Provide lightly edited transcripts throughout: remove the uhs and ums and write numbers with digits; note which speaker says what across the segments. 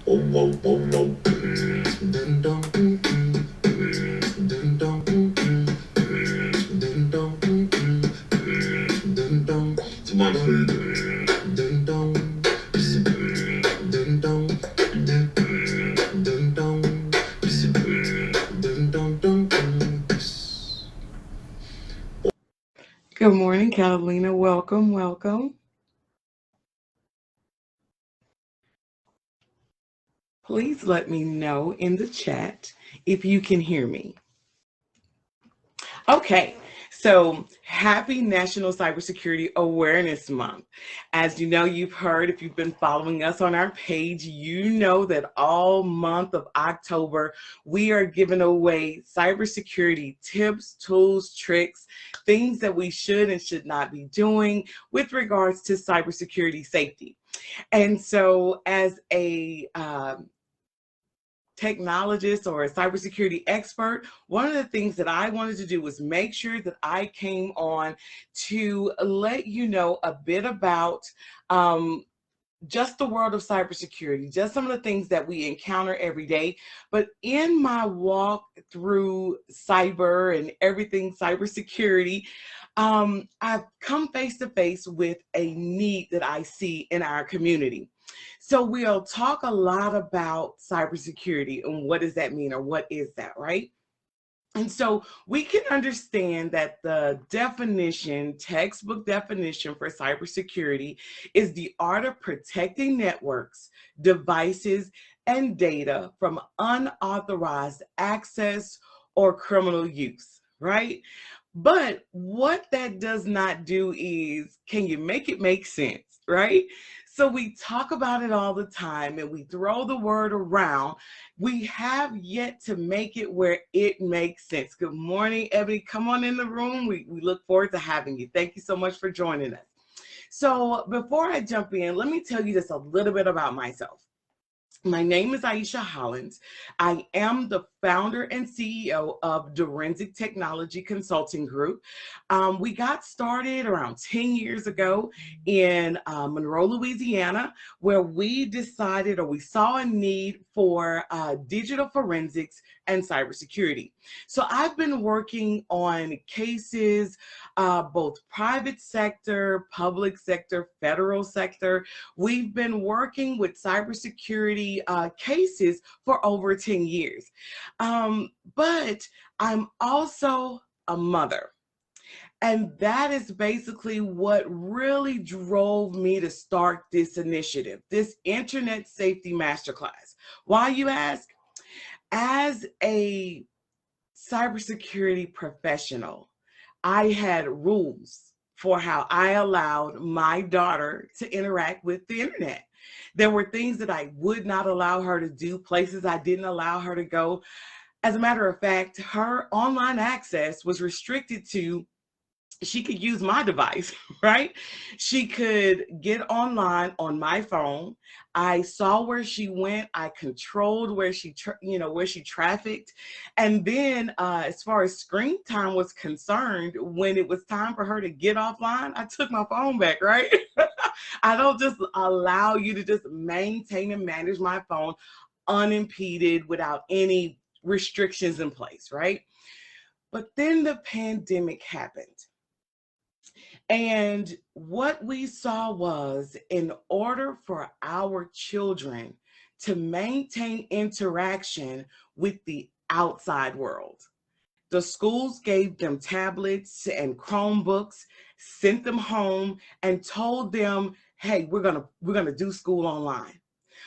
Speaker 1: Good morning, Catalina. Welcome, welcome. Please let me know in the chat if you can hear me. Okay, so happy National Cybersecurity Awareness Month. As you know, you've heard, if you've been following us on our page, you know that all month of October, we are giving away cybersecurity tips, tools, tricks, things that we should and should not be doing with regards to cybersecurity safety. And so as a technologist or a cybersecurity expert, one of the things that I wanted to do was make sure that I came on to let you know a bit about just the world of cybersecurity, just some of the things that we encounter every day. But in my walk through cyber and everything cybersecurity, I've come face to face with a need that I see in our community. So we'll talk a lot about cybersecurity and what does that mean or what is that, right? And so we can understand that the definition, textbook definition for cybersecurity is the art of protecting networks, devices, and data from unauthorized access or criminal use, right? But what that does not do is, can you make it make sense, right? So we talk about it all the time and we throw the word around. We have yet to make it where it makes sense. Good morning, Ebony. Come on in the room. We look forward to having you. Thank you so much for joining us. So before I jump in, let me tell you just a little bit about myself. My name is Aisha Hollins. I am the founder and CEO of Direnzic Technology Consulting Group. We got started around 10 years ago in Monroe, Louisiana, where we decided or we saw a need for digital forensics and cybersecurity. So I've been working on cases, both private sector, public sector, federal sector. We've been working with cybersecurity cases for over 10 years. But I'm also a mother. And that is basically what really drove me to start this initiative, this Internet Safety Masterclass. Why, you ask? As a cybersecurity professional, I had rules for how I allowed my daughter to interact with the internet. There were things that I would not allow her to do, places I didn't allow her to go. As a matter of fact, her online access was restricted to, she could use my device, right? She could get online on my phone. I saw where she went. I controlled where she, where she trafficked. And then as far as screen time was concerned, when it was time for her to get offline, I took my phone back, right? I don't just allow you to just maintain and manage my phone unimpeded without any restrictions in place, right? But then the pandemic happened. And what we saw was, in order for our children to maintain interaction with the outside world, the schools gave them tablets and Chromebooks, sent them home, and told them, hey, we're gonna do school online.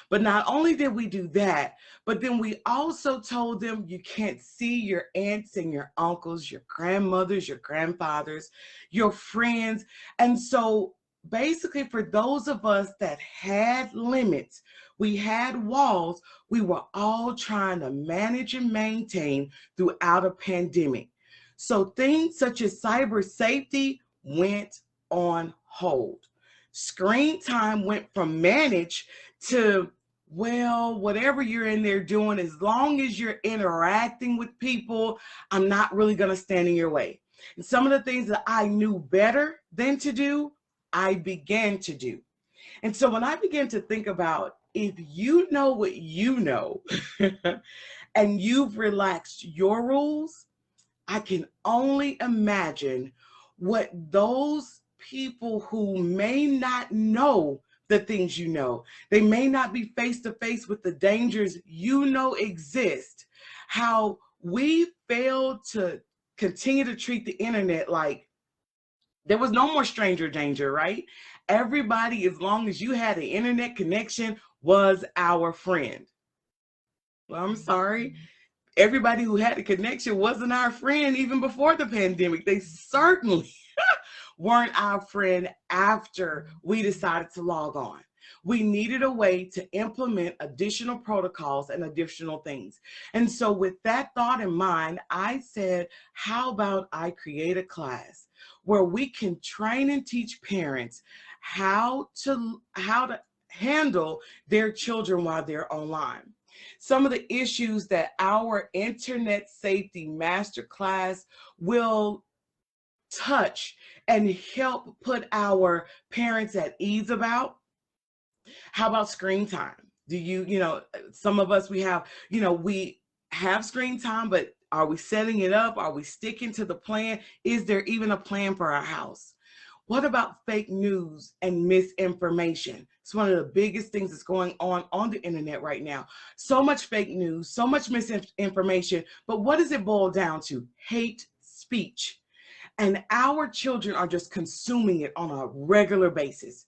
Speaker 1: But not only did we do that, but then we also told them you can't see your aunts and your uncles, your grandmothers, your grandfathers, your friends. And so basically, for those of us that had limits, we had walls, we were all trying to manage and maintain throughout a pandemic. So things such as cyber safety went on hold. Screen time went from managed to, well, whatever you're in there doing, as long as you're interacting with people, I'm not really going to stand in your way. And some of the things that I knew better than to do, I began to do. And so when I began to think about, if you know what you know and you've relaxed your rules, I can only imagine what those people who may not know the things you know, they may not be face to face with the dangers you know exist, how we failed to continue to treat the internet like there was no more stranger danger, right? Everybody, as long as you had an internet connection, was our friend. Well, I'm sorry. Everybody who had a connection wasn't our friend even before the pandemic. They certainly weren't our friend after we decided to log on. We needed a way to implement additional protocols and additional things. And so with that thought in mind, I said, how about I create a class where we can train and teach parents how to handle their children while they're online. Some of the issues that our Internet Safety Masterclass will touch and help put our parents at ease about. How about screen time? Do some of us, we have screen time, but are we setting it up? Are we sticking to the plan? Is there even a plan for our house? What about fake news and misinformation? It's one of the biggest things that's going on the internet right now. So much fake news, so much misinformation, but what does it boil down to? Hate speech. And our children are just consuming it on a regular basis.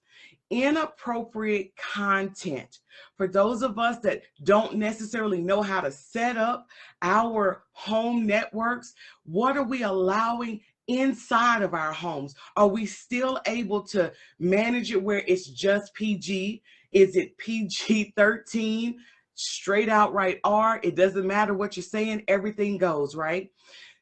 Speaker 1: Inappropriate content. For those of us that don't necessarily know how to set up our home networks, what are we allowing inside of our homes? Are we still able to manage it where it's just PG? Is it PG-13? Straight outright R? It doesn't matter what you're saying, everything goes, right?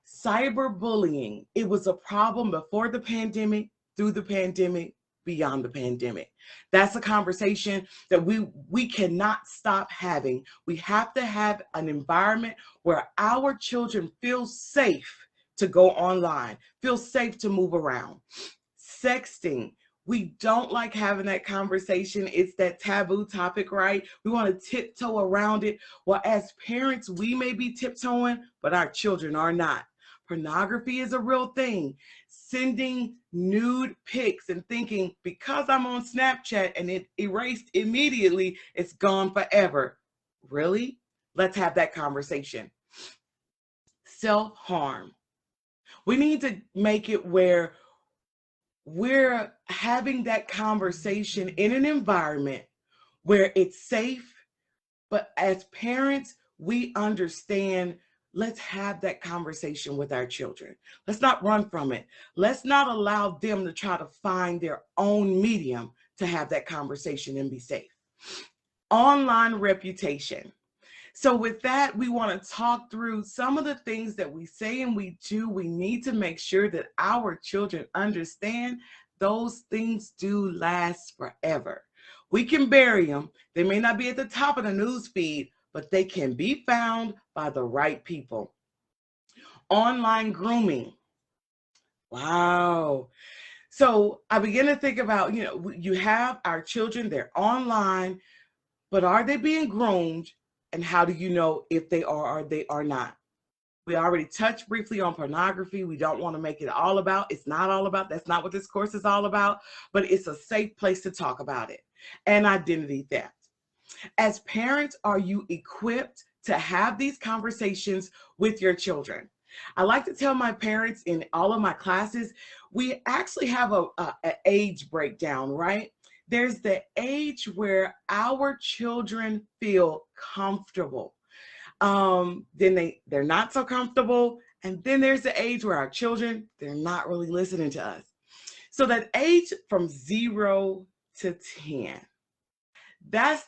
Speaker 1: Cyberbullying. It was a problem before the pandemic, through the pandemic, beyond the pandemic. That's a conversation that we cannot stop having. We have to have an environment where our children feel safe to go online, feel safe to move around. Sexting. We don't like having that conversation. It's that taboo topic, right? We want to tiptoe around it. Well, as parents, we may be tiptoeing, but our children are not. Pornography is a real thing. Sending nude pics and thinking because I'm on Snapchat and it erased immediately, it's gone forever. Really? Let's have that conversation. Self-harm. We need to make it where we're having that conversation in an environment where it's safe, but as parents, we understand. Let's have that conversation with our children. Let's not run from it. Let's not allow them to try to find their own medium to have that conversation and be safe. Online reputation. So with that, we want to talk through some of the things that we say and we do. We need to make sure that our children understand those things do last forever. We can bury them. They may not be at the top of the news feed, but they can be found by the right people. Online grooming. Wow. So I begin to think about, you have our children, they're online, but are they being groomed? And how do you know if they are or they are not? We already touched briefly on pornography. We don't want to make it all about. It's not all about. That's not what this course is all about, but it's a safe place to talk about it. And identity theft. As parents, are you equipped to have these conversations with your children? I like to tell my parents in all of my classes, we actually have an age breakdown, right? There's the age where our children feel comfortable. Then they're not so comfortable. And then there's the age where our children, they're not really listening to us. So that age from 0 to 10, that's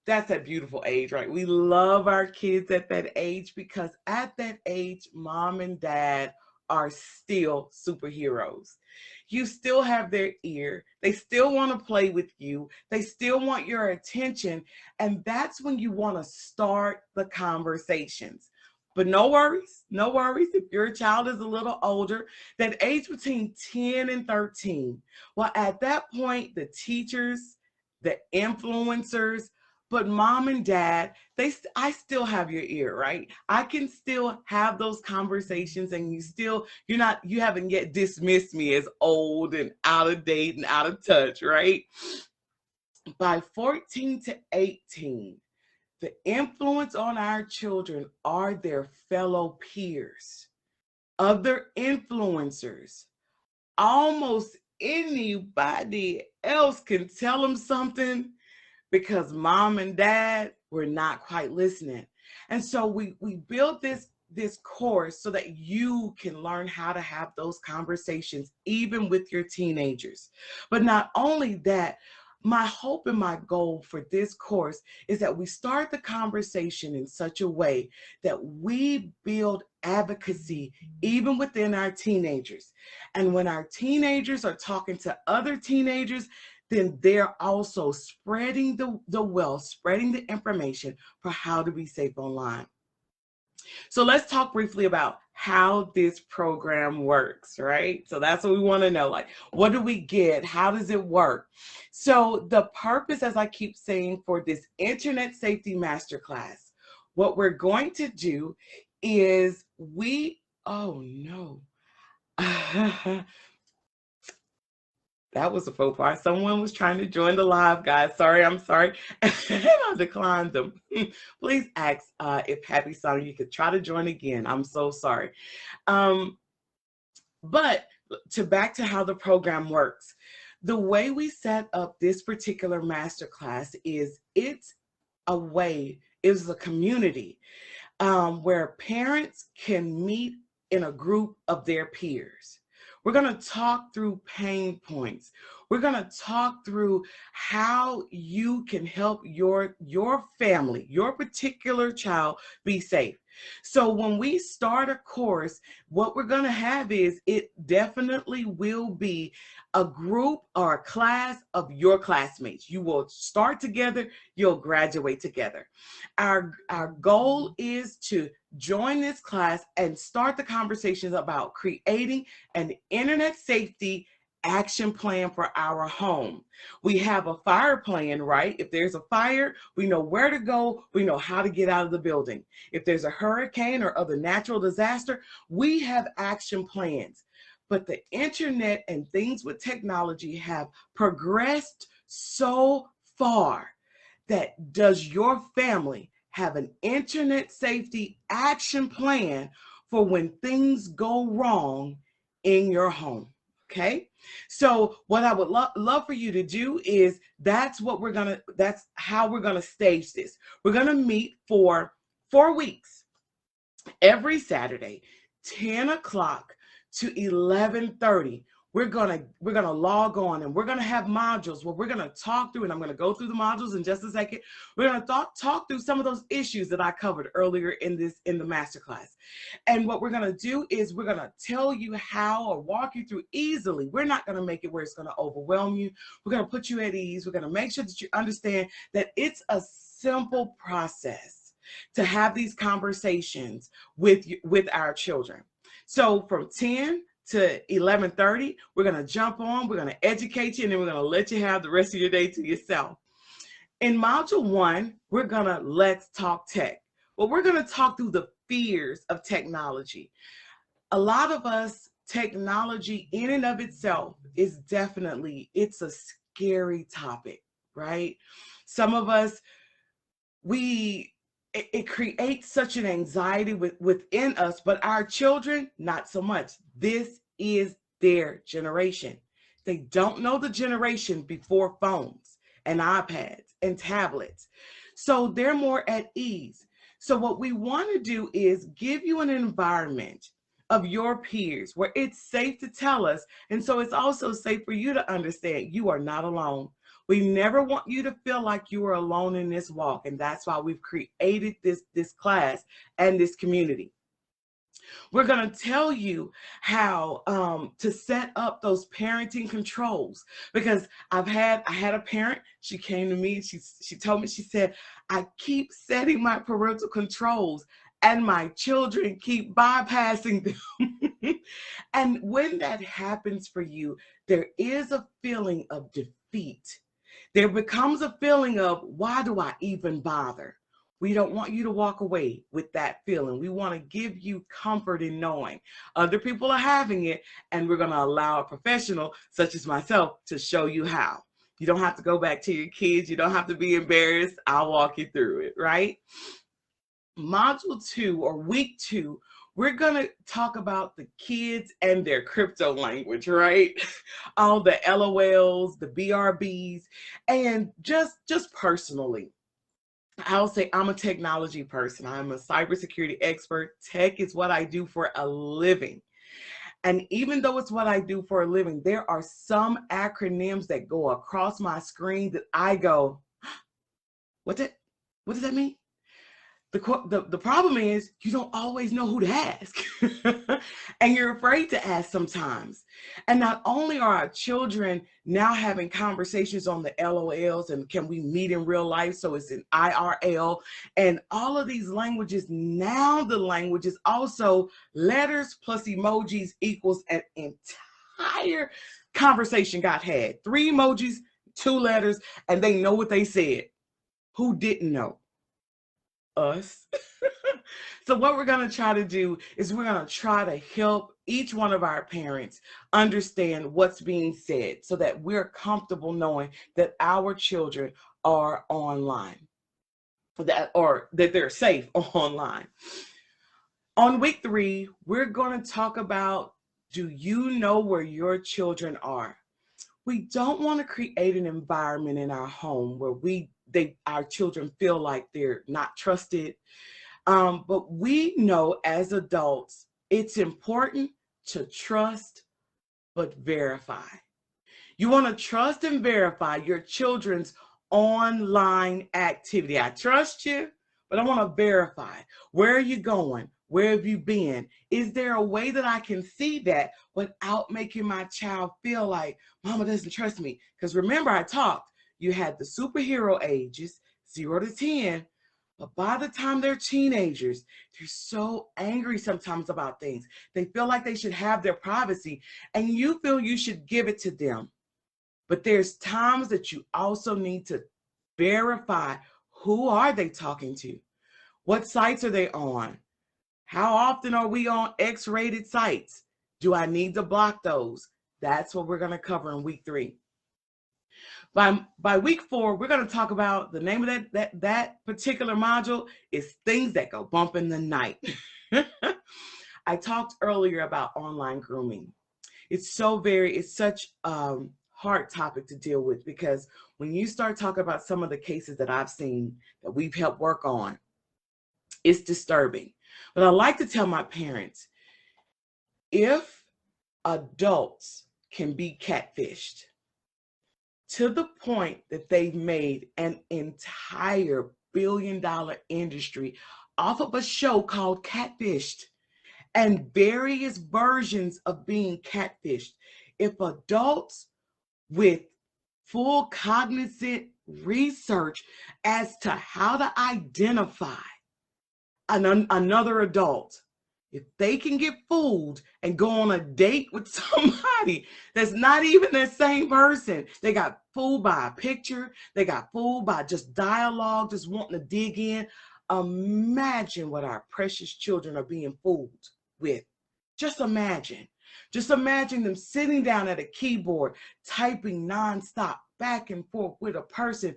Speaker 1: that beautiful age, right? We love our kids at that age because at that age, mom and dad are still superheroes. You still have their ear. They still want to play with you. They still want your attention. And that's when you want to start the conversations. But no worries, no worries. If your child is a little older, that age between 10 and 13, well, at that point, the teachers, the influencers, but mom and dad, I still have your ear, right? I can still have those conversations, and you haven't yet dismissed me as old and out of date and out of touch, right? By 14 to 18, the influence on our children are their fellow peers, other influencers. Almost anybody else can tell them something because mom and dad were not quite listening. And so we built this course so that you can learn how to have those conversations even with your teenagers. But not only that, my hope and my goal for this course is that we start the conversation in such a way that we build advocacy even within our teenagers. And when our teenagers are talking to other teenagers, then they're also spreading the wealth, spreading the information for how to be safe online. So let's talk briefly about how this program works, right? So that's what we want to know. Like, what do we get? How does it work? So the purpose, as I keep saying, for this Internet Safety Masterclass, what we're going to do is oh no. That was a faux pas. Someone was trying to join the live, guys. I'm sorry. I declined them. Please ask if Happy Song, you could try to join again. I'm so sorry. But back to how the program works. The way we set up this particular masterclass is it's a community where parents can meet in a group of their peers. We're going to talk through pain points. We're going to talk through how you can help your family, your particular child, be safe. So when we start a course, what we're going to have is it definitely will be a group or a class of your classmates. You will start together, you'll graduate together. Our goal is to join this class and start the conversations about creating an internet safety action plan for our home. We have a fire plan, right? If there's a fire, we know where to go, we know how to get out of the building. If there's a hurricane or other natural disaster, we have action plans. But the internet and things with technology have progressed so far that does your family have an internet safety action plan for when things go wrong in your home? Okay, so what I would love for you to do is that's how we're gonna stage this. We're gonna meet for 4 weeks, every Saturday, 10 o'clock to 11:30. We're gonna log on, and we're gonna have modules where we're gonna talk through, and I'm gonna go through the modules in just a second. We're gonna talk through some of those issues that I covered earlier in the masterclass. And what we're gonna do is we're gonna tell you how, or walk you through easily. We're not gonna make it where it's gonna overwhelm you. We're gonna put you at ease. We're gonna make sure that you understand that it's a simple process to have these conversations with our children. So from 10 to 11:30, we're going to jump on, we're going to educate you, and then we're going to let you have the rest of your day to yourself. In module 1, we're going to let's talk tech. Well, we're going to talk through the fears of technology. A lot of us, technology in and of itself is it's a scary topic, right? Some of us, it creates such an anxiety within us, but our children, not so much. This is their generation. They don't know the generation before phones and iPads and tablets. So they're more at ease. So what we want to do is give you an environment of your peers where it's safe to tell us. And so it's also safe for you to understand you are not alone. We never want you to feel like you are alone in this walk. And that's why we've created this class and this community. We're going to tell you how to set up those parenting controls, because I had a parent, she came to me, she told me, she said, I keep setting my parental controls and my children keep bypassing them. And when that happens for you, there is a feeling of defeat. There becomes a feeling of, why do I even bother? We don't want you to walk away with that feeling. We want to give you comfort in knowing other people are having it, and we're going to allow a professional such as myself to show you how. You don't have to go back to your kids. You don't have to be embarrassed. I'll walk you through it, right? Module 2 or week 2, we're going to talk about the kids and their crypto language, right? All the LOLs, the BRBs, and just personally, I'll say I'm a technology person. I'm a cybersecurity expert. Tech is what I do for a living. And even though it's what I do for a living, there are some acronyms that go across my screen that I go, what does that mean? The problem is you don't always know who to ask. And you're afraid to ask sometimes. And not only are our children now having conversations on the LOLs and can we meet in real life, so it's in IRL, and all of these languages, now the language is also letters plus emojis equals an entire conversation got had. 3 emojis, 2 letters, and they know what they said. Who didn't know? Us. So what we're going to try to do is we're going to try to help each one of our parents understand what's being said so that we're comfortable knowing that our children are online, that they're safe online. On week 3, we're going to talk about, do you know where your children are? We don't want to create an environment in our home where our children feel like they're not trusted. But we know as adults, it's important to trust, but verify. You want to trust and verify your children's online activity. I trust you, but I want to verify. Where are you going? Where have you been? Is there a way that I can see that without making my child feel like mama doesn't trust me? Because remember, I talked, you had the superhero ages, 0 to 10, but by the time they're teenagers, they're so angry sometimes about things. They feel like they should have their privacy, and you feel you should give it to them. But there's times that you also need to verify, who are they talking to? What sites are they on? How often are we on X-rated sites? Do I need to block those? That's what we're going to cover in week 3. By week 4, we're going to talk about, the name of that particular module is things that go bump in the night. I talked earlier about online grooming. It's such a hard topic to deal with, because when you start talking about some of the cases that I've seen that we've helped work on, it's disturbing. But I like to tell my parents, if adults can be catfished to the point that they've made an entire billion-dollar industry off of a show called Catfished and various versions of being catfished, if adults with full cognizant research as to how to identify another adult, if they can get fooled and go on a date with somebody that's not even the same person, they got fooled by a picture, they got fooled by just dialogue, just wanting to dig in. Imagine what our precious children are being fooled with. Just imagine. Just imagine them sitting down at a keyboard, typing nonstop back and forth with a person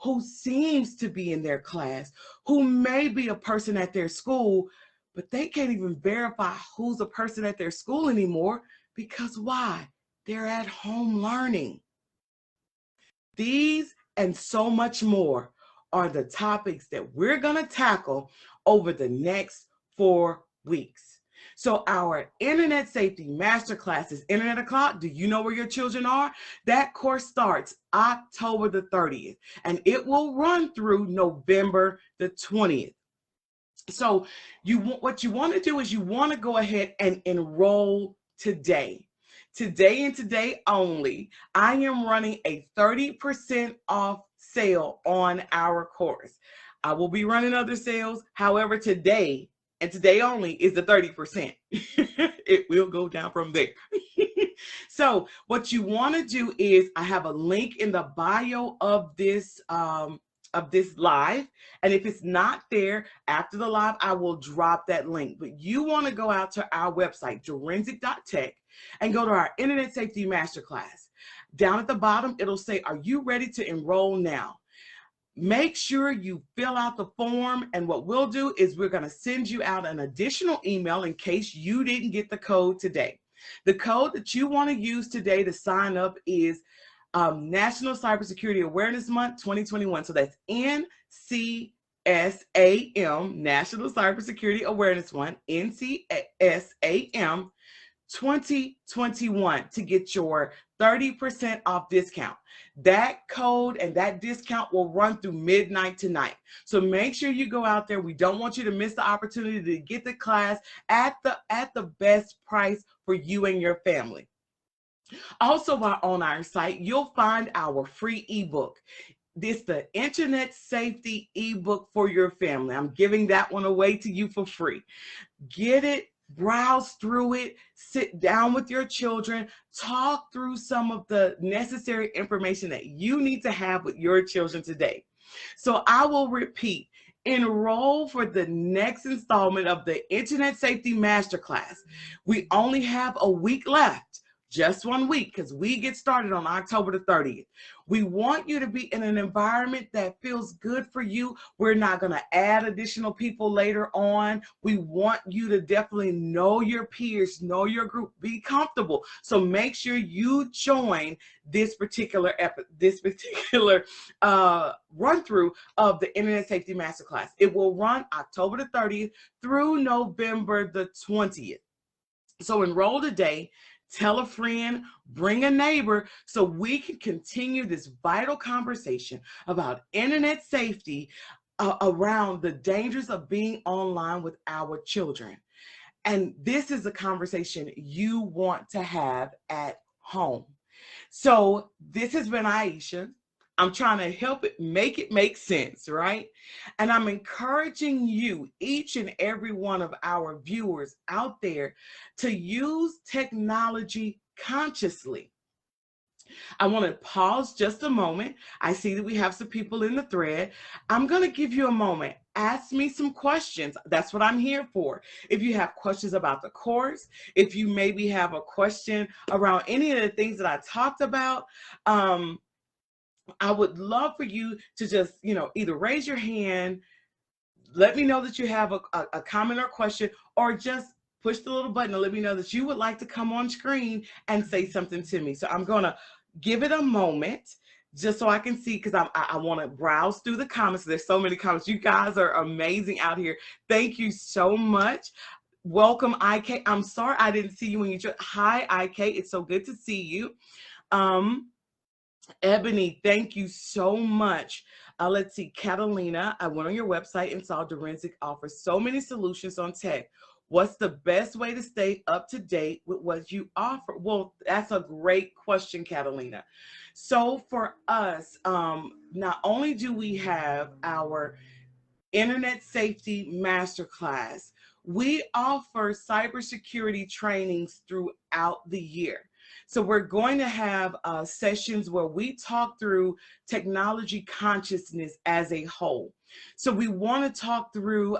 Speaker 1: who seems to be in their class, who may be a person at their school, but they can't even verify who's a person at their school anymore, because why? They're at home learning. These and so much more are the topics that we're going to tackle over the next 4 weeks. So our Internet Safety Masterclass is Internet O'Clock. Do you know where your children are? That course starts October the 30th, and it will run through November the 20th. So what you want to do is you want to go ahead and enroll today. Today and today only, I am running a 30% off sale on our course. I will be running other sales. However, today and today only is the 30%. It will go down from there. So what you want to do is, I have a link in the bio of this live. And if it's not there after the live, I will drop that link. But you want to go out to our website, Direnzic.tech, and go to our Internet Safety Masterclass. Down at the bottom, it'll say, are you ready to enroll now? Make sure you fill out the form, and what we'll do is we're going to send you out an additional email in case you didn't get the code today. The code that you want to use today to sign up is National Cybersecurity Awareness Month 2021. So that's NCSAM, National Cybersecurity Awareness Month, NCSAM 2021, to get your 30% off discount. That code and that discount will run through midnight tonight. So make sure you go out there. We don't want you to miss the opportunity to get the class at the best price for you and your family. Also, on our site, you'll find our free ebook. This the Internet Safety ebook for your family. I'm giving that one away to you for free. Get it, browse through it, sit down with your children, talk through some of the necessary information that you need to have with your children today. So I will repeat, enroll for the next installment of the Internet Safety Masterclass. We only have a week left. Just 1 week, because we get started on October the 30th. We want you to be in an environment that feels good for you. We're not going to add additional people later on. We want you to definitely know your peers, know your group, be comfortable. So make sure you join this particular run through of the Internet Safety Masterclass. It will run October the 30th through November the 20th. So enroll today. Tell a friend, bring a neighbor, so we can continue this vital conversation about internet safety around the dangers of being online with our children. And this is a conversation you want to have at home. So this has been Aisha. I'm trying to help it make sense, right? And I'm encouraging you, each and every one of our viewers out there, to use technology consciously. I want to pause just a moment. I see that we have some people in the thread. I'm going to give you a moment. Ask me some questions. That's what I'm here for. If you have questions about the course, if you maybe have a question around any of the things that I talked about, I would love for you to just, either raise your hand, let me know that you have a comment or question, or just push the little button and let me know that you would like to come on screen and say something to me. So I'm going to give it a moment just so I can see, because I want to browse through the comments. There's so many comments. You guys are amazing out here. Thank you so much. Welcome, IK. I'm sorry I didn't see you when you joined. Hi, IK. It's so good to see you. Ebony, thank you so much. Let's see, Catalina, I went on your website and saw Direnzic offers so many solutions on tech. What's the best way to stay up to date with what you offer? Well, that's a great question, Catalina. So for us, not only do we have our Internet Safety Masterclass, we offer cybersecurity trainings throughout the year. So we're going to have sessions where we talk through technology consciousness as a whole. So we want to talk through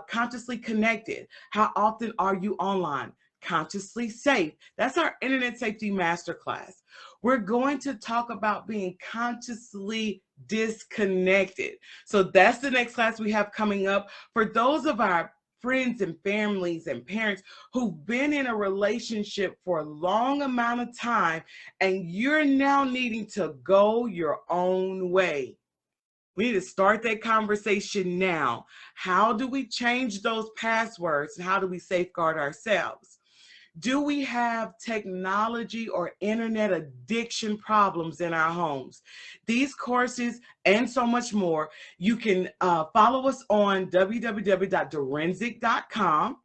Speaker 1: consciously connected. How often are you online? Consciously safe. That's our Internet Safety Masterclass. We're going to talk about being consciously disconnected. So that's the next class we have coming up. For those of our friends and families and parents who've been in a relationship for a long amount of time, and you're now needing to go your own way. We need to start that conversation now. How do we change those passwords, and how do we safeguard ourselves? Do we have technology or internet addiction problems in our homes? These courses and so much more, you can follow us on www.direnzic.com.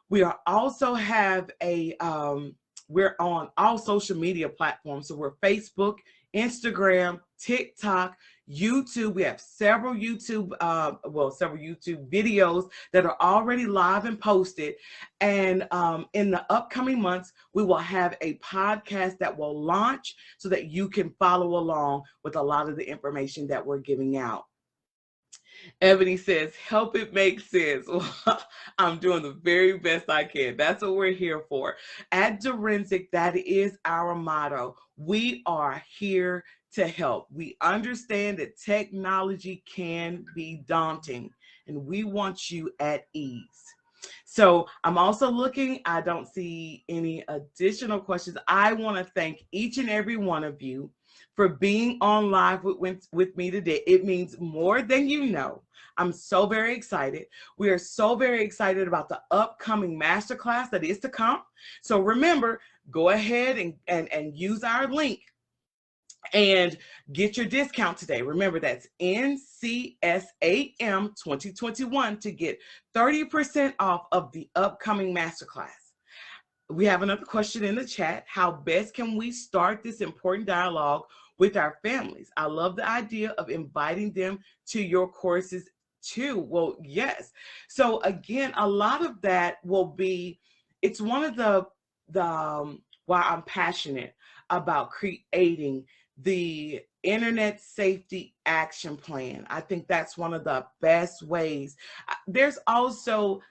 Speaker 1: We are also have we're on all social media platforms. So we're Facebook, Instagram, TikTok, YouTube. We have several several YouTube videos that are already live and posted. And in the upcoming months, we will have a podcast that will launch so that you can follow along with a lot of the information that we're giving out. Ebony says, help it make sense. Well, I'm doing the very best I can. That's what we're here for. At Direnzic, that is our motto. We are here to help. We understand that technology can be daunting, and we want you at ease. So I'm also looking, I don't see any additional questions. I want to thank each and every one of you for being on live with me today. It means more than you know. I'm so very excited. We are so very excited about the upcoming masterclass that is to come. So remember, go ahead and use our link and get your discount today. Remember, that's NCSAM 2021 to get 30% off of the upcoming masterclass. We have another question in the chat. How best can we start this important dialogue with our families? I love the idea of inviting them to your courses too. Well, yes. So again, a lot of that will be, it's one of the why I'm passionate about creating the Internet Safety Action Plan. I think that's one of the best ways. There's also,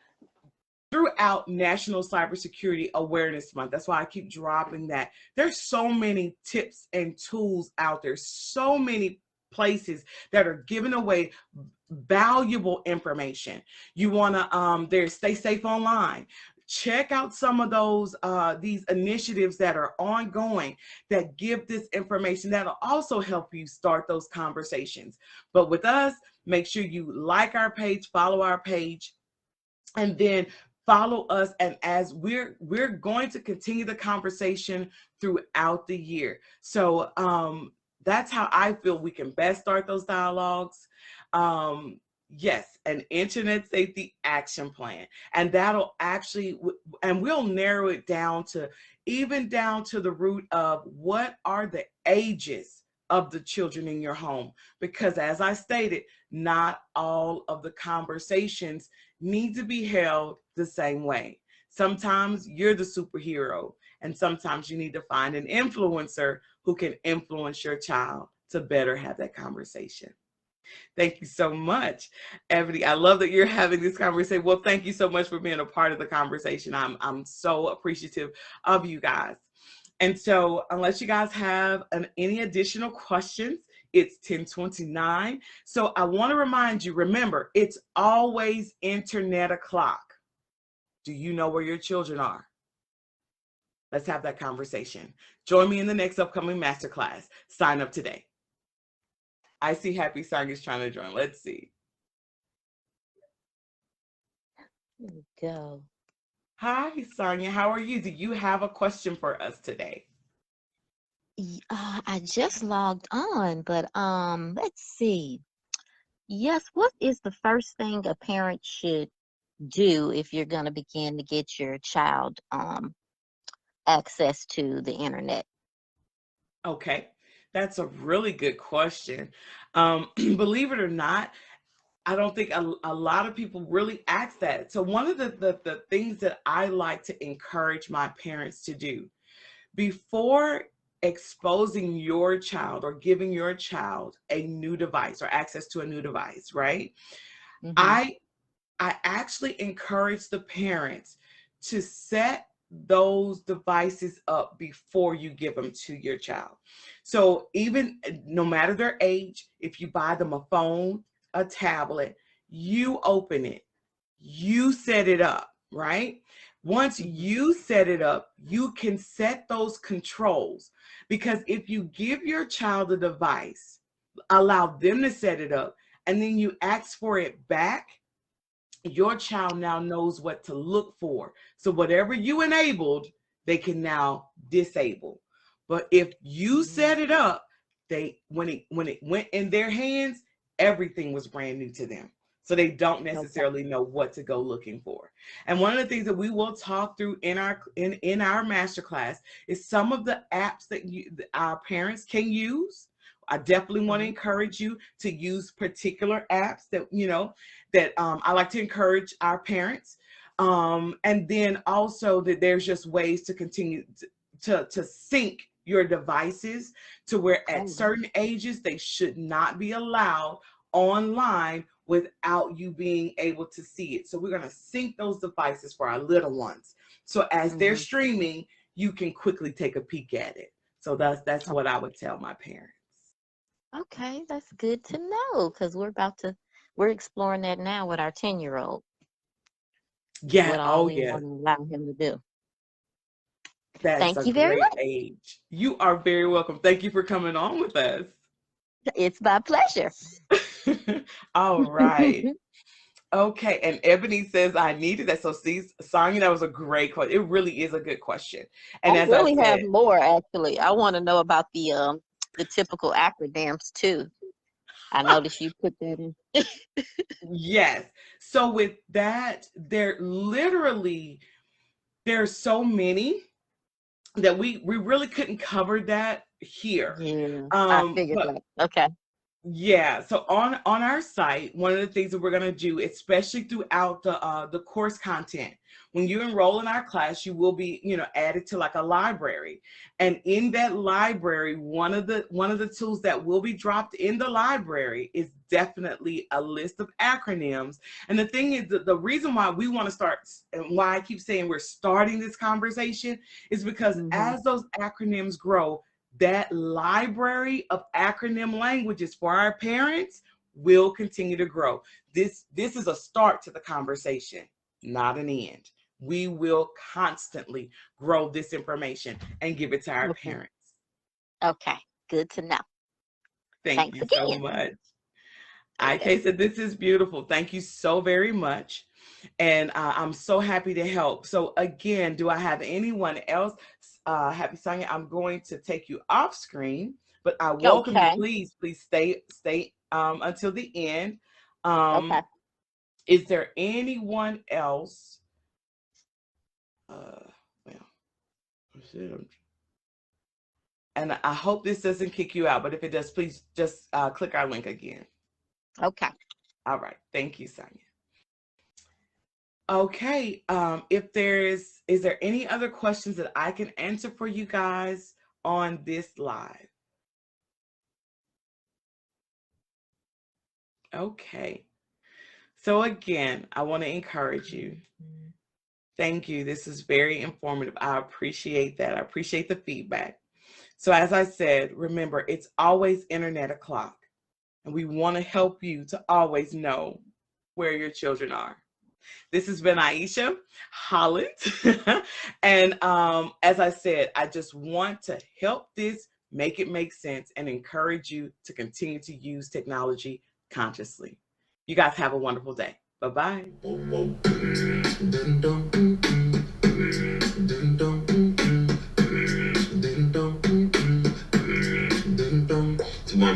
Speaker 1: throughout National Cybersecurity Awareness Month, that's why I keep dropping that. There's so many tips and tools out there, so many places that are giving away valuable information. You want to, there's Stay Safe Online. Check out some of those, these initiatives that are ongoing that give this information that'll also help you start those conversations. But with us, make sure you like our page, follow our page, and then follow us. And as we're going to continue the conversation throughout the year. So that's how I feel we can best start those dialogues. Yes, an Internet Safety Action Plan. And that'll actually, and we'll narrow it down to, even down to the root of what are the ages of the children in your home. Because as I stated, not all of the conversations need to be held the same way. Sometimes you're the superhero, and sometimes you need to find an influencer who can influence your child to better have that conversation. Thank you so much, Ebony. I love that you're having this conversation. Well, thank you so much for being a part of the conversation. I'm so appreciative of you guys. And so unless you guys have any additional questions, it's 10:29. So I want to remind you, remember, it's always internet o'clock. Do you know where your children are? Let's have that conversation. Join me in the next upcoming masterclass. Sign up today. I see Happy Song is trying to join. Let's see.
Speaker 2: Here we go.
Speaker 1: Hi, Sonia. How are you? Do you have a question for us today?
Speaker 2: I just logged on, but let's see. Yes, what is the first thing a parent should do if you're going to begin to get your child access to the internet?
Speaker 1: Okay, that's a really good question. Believe it or not, I don't think a lot of people really ask that. So one of the things that I like to encourage my parents to do before exposing your child or giving your child a new device or access to a new device, right?
Speaker 2: Mm-hmm.
Speaker 1: I actually encourage the parents to set those devices up before you give them to your child. So even no matter their age, if you buy them a phone, a tablet, you open it, you set it up, right? Once you set it up, you can set those controls, because if you give your child a device, allow them to set it up, and then you ask for it back, your child now knows what to look for. So whatever you enabled, they can now disable. But if you set it up, when it went in their hands, everything was brand new to them. So they don't necessarily know what to go looking for. And one of the things that we will talk through in our masterclass is some of the apps that our parents can use. I definitely want to encourage you to use particular apps that, that I like to encourage our parents. And then also that there's just ways to continue to sync your devices to where at certain ages they should not be allowed online without you being able to see it. So we're going to sync those devices for our little ones. So as they're streaming, you can quickly take a peek at it. So that's what I would tell my parents.
Speaker 2: Okay, that's good to know because we're exploring that now with our 10-year-old.
Speaker 1: Yeah.
Speaker 2: What all we
Speaker 1: Yeah.
Speaker 2: want to allow him to do.
Speaker 1: That's
Speaker 2: Thank
Speaker 1: a
Speaker 2: you very
Speaker 1: great
Speaker 2: much.
Speaker 1: age. You are very welcome. Thank you for coming on with us.
Speaker 2: It's my pleasure.
Speaker 1: All right. Okay. And Ebony says, I needed that. So, see, Sonia, that was a great question. It really is a good question. And
Speaker 2: I
Speaker 1: as I
Speaker 2: really have
Speaker 1: said,
Speaker 2: more actually. I want to know about the typical acronyms too. I noticed you put that in.
Speaker 1: yes. So, with that, there's so many that we really couldn't cover that here.
Speaker 2: Yeah, I figured
Speaker 1: But
Speaker 2: that. Okay.
Speaker 1: yeah, so on our site, one of the things that we're going to do, especially throughout the course content, when you enroll in our class, you will be, added to like a library. And in that library, one of the tools that will be dropped in the library is definitely a list of acronyms. And the thing is that the reason why we want to start and why I keep saying we're starting this conversation is because as those acronyms grow, that library of acronym languages for our parents will continue to grow. This is a start to the conversation, not an end. We will constantly grow this information and give it to our parents.
Speaker 2: Okay, good to know.
Speaker 1: Thank
Speaker 2: Thanks
Speaker 1: you so
Speaker 2: again.
Speaker 1: much.
Speaker 2: Okay.
Speaker 1: IK said, this is beautiful. Thank you so very much. And I'm so happy to help. So again, do I have anyone else? Happy Sonia, I'm going to take you off screen, but I welcome you.
Speaker 2: Okay.
Speaker 1: Please stay until the end.
Speaker 2: Okay.
Speaker 1: Is there anyone else? And I hope this doesn't kick you out, but if it does, please just click our link again.
Speaker 2: Okay.
Speaker 1: All right. Thank you, Sonia. Okay. Is there any other questions that I can answer for you guys on this live? Okay. So again, I want to encourage you. Thank you. This is very informative. I appreciate that. I appreciate the feedback. So as I said, remember, it's always internet o'clock. And we want to help you to always know where your children are. This has been Aisha Holland. And as I said, I just want to help this make it make sense and encourage you to continue to use technology consciously. You guys have a wonderful day. Bye-bye. To my